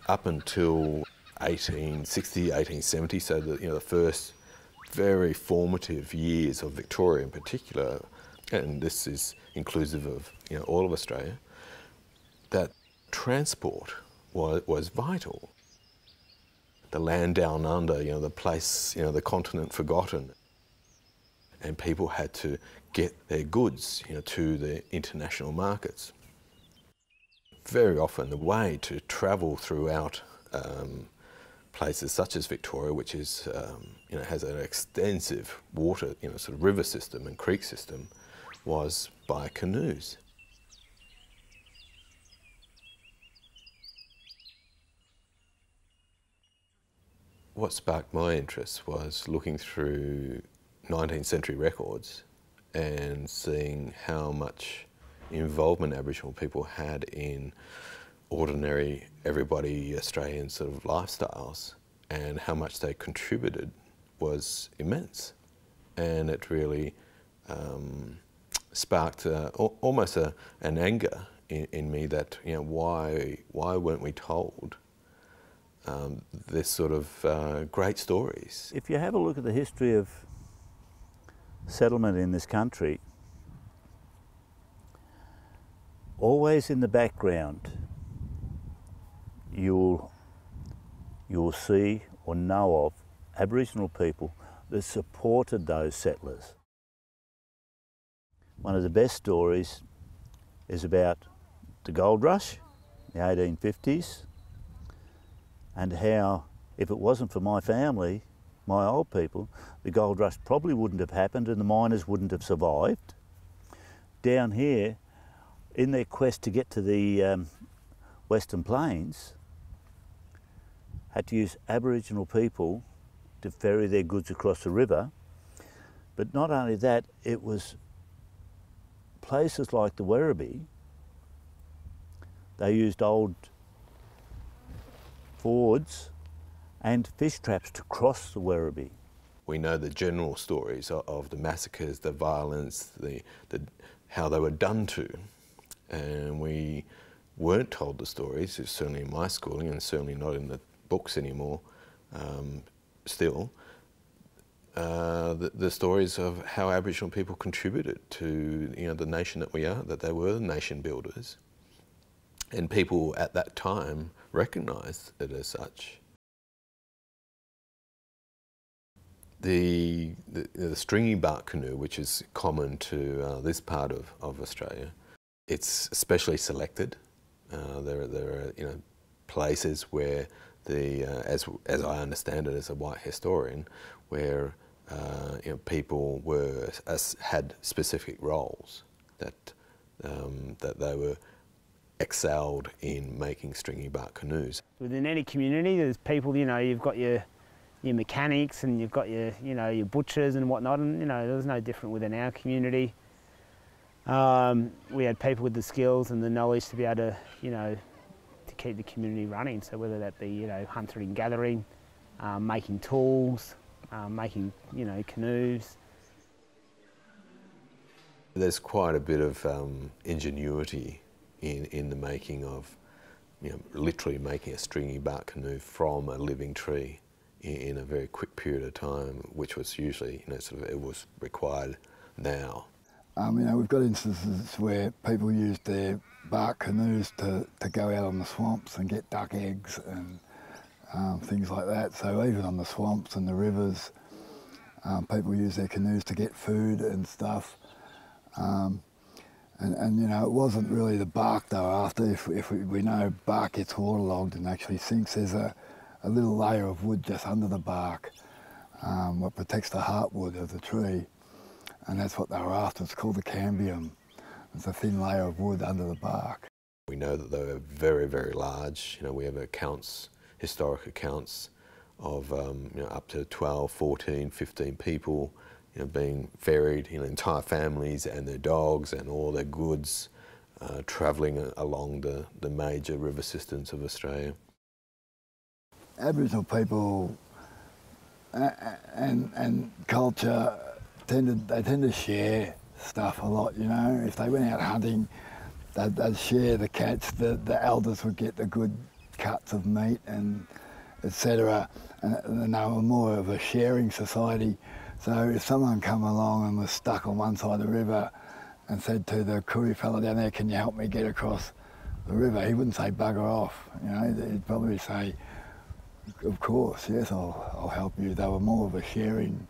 up until 1860, 1870, so the first very formative years of Victoria in particular, and this is inclusive of all of Australia, that transport was vital. The land down under, the place, the continent forgotten, and people had to get their goods, to the international markets. Very often the way to travel throughout places such as Victoria, which is, has an extensive water, sort of river system and creek system, was by canoes. What sparked my interest was looking through 19th century records and seeing how much involvement Aboriginal people had in ordinary, everybody Australian sort of lifestyles, and how much they contributed was immense. And it really sparked almost an anger in me that, why weren't we told this sort of great stories? If you have a look at the history of settlement in this country, always in the background you'll see or know of Aboriginal people that supported those settlers. One of the best stories is about the gold rush, the 1850s, and how, if it wasn't for my family, my old people, the gold rush probably wouldn't have happened and the miners wouldn't have survived. Down here, in their quest to get to the Western Plains, had to use Aboriginal people to ferry their goods across the river. But not only that, it was places like the Werribee, they used old fords and fish traps to cross the Werribee. We know the general stories of the massacres, the violence, how they were done to, and we weren't told the stories, certainly in my schooling and certainly not in the books anymore, still, the stories of how Aboriginal people contributed to the nation that we are, that they were nation builders. And people at that time recognised it as such. The stringy bark canoe, which is common to this part of Australia, it's specially selected. There are places where as I understand it as a white historian, where people had specific roles that they were excelled in making stringy bark canoes. Within any community, there's people, you've got your mechanics and you've got your butchers and whatnot, and there was no different within our community. We had people with the skills and the knowledge to be able to, to keep the community running. So whether that be, hunting and gathering, making tools, making, canoes. There's quite a bit of ingenuity in the making of, literally making a stringy bark canoe from a living tree in a very quick period of time, which was usually, it was required now. We've got instances where people used their bark canoes to go out on the swamps and get duck eggs and things like that. So even on the swamps and the rivers, people use their canoes to get food and stuff. It wasn't really the bark they were after. If we know bark gets waterlogged and actually sinks, there's a little layer of wood just under the bark what protects the heartwood of the tree, and that's what they were after. It's called the cambium. It's a thin layer of wood under the bark. We know that they were very, very large. We have historic accounts of up to 12, 14, 15 people being ferried, entire families and their dogs and all their goods travelling along the major river systems of Australia. Aboriginal people and culture tend to share stuff a lot. If they went out hunting, they'd share the catch. The elders would get the good cuts of meat and etc. And they were more of a sharing society. So if someone come along and was stuck on one side of the river and said to the Koori fella down there, can you help me get across the river, he wouldn't say bugger off. You know, he'd probably say, of course, yes, I'll help you. They were more of a sharing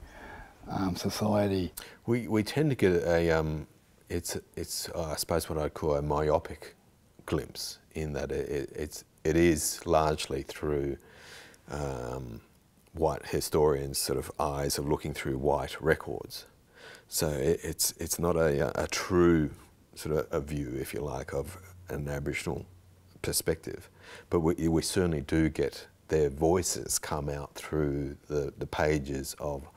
society. We tend to get a it's I suppose what I'd call a myopic glimpse, in that it is largely through white historians' sort of eyes of looking through white records. So it's not a true sort of a view, if you like, of an Aboriginal perspective, but we certainly do get their voices come out through the pages of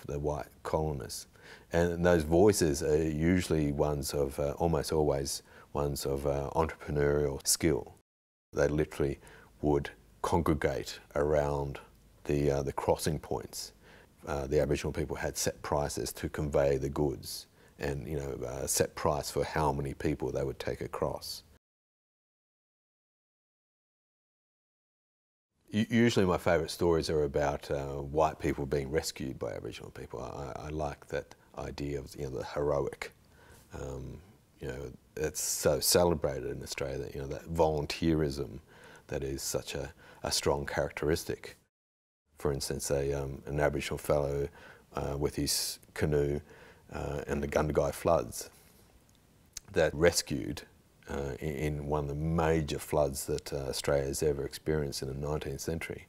the white colonists, and those voices are usually ones of almost always ones of entrepreneurial skill. They literally would congregate around the crossing points. The Aboriginal people had set prices to convey the goods, and a set price for how many people they would take across. Usually my favourite stories are about white people being rescued by Aboriginal people. I like that idea of the heroic. It's so celebrated in Australia, that volunteerism that is such a strong characteristic. For instance, an Aboriginal fellow with his canoe in the Gundagai floods that rescued in one of the major floods that Australia's ever experienced in the 19th century.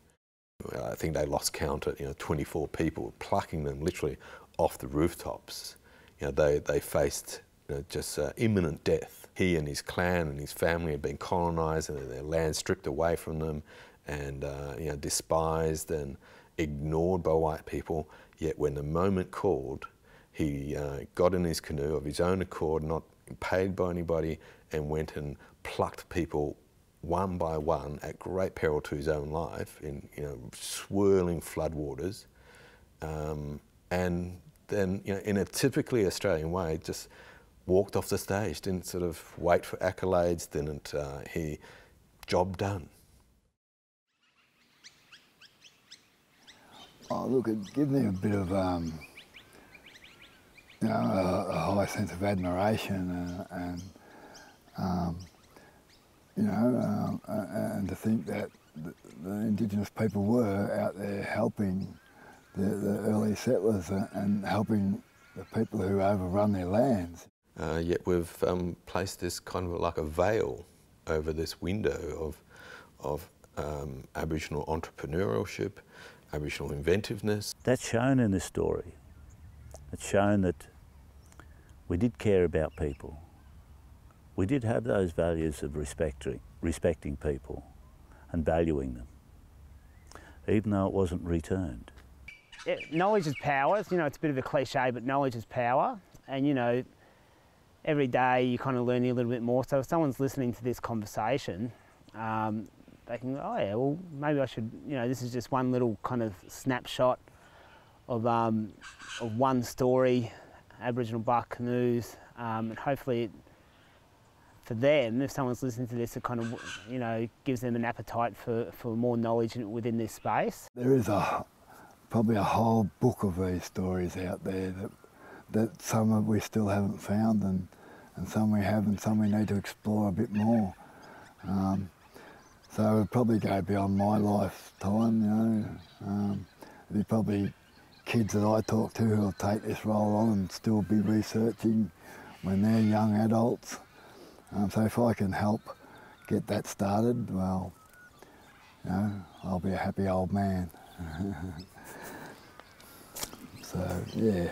I think they lost count at 24 people, plucking them literally off the rooftops. They faced just imminent death. He and his clan and his family had been colonised and their land stripped away from them, and despised and ignored by white people. Yet when the moment called, he got in his canoe of his own accord, not paid by anybody, and went and plucked people one by one at great peril to his own life in swirling floodwaters, and then in a typically Australian way just walked off the stage, didn't sort of wait for accolades, didn't he job done. Oh, look, it gives me a bit of a high sense of admiration and to think that the Indigenous people were out there helping the early settlers and helping the people who overrun their lands. Yet we've placed this kind of like a veil over this window of Aboriginal entrepreneurship, Aboriginal inventiveness. That's shown in this story. It's shown that we did care about people. We did have those values of respecting people and valuing them, even though it wasn't returned. Knowledge is power. It's a bit of a cliche, but knowledge is power. And every day you're kind of learning a little bit more. So if someone's listening to this conversation, they can go, oh yeah, well maybe I should, this is just one little kind of snapshot of one story, Aboriginal bark canoes, and hopefully for them, if someone's listening to this, it kind of, gives them an appetite for more knowledge within this space. There is probably a whole book of these stories out there that some we still haven't found, and some we have, and some we need to explore a bit more. So it would probably go beyond my lifetime, There'd be probably kids that I talk to who'll take this role on and still be researching when they're young adults. So if I can help get that started, well, I'll be a happy old man. So, yeah.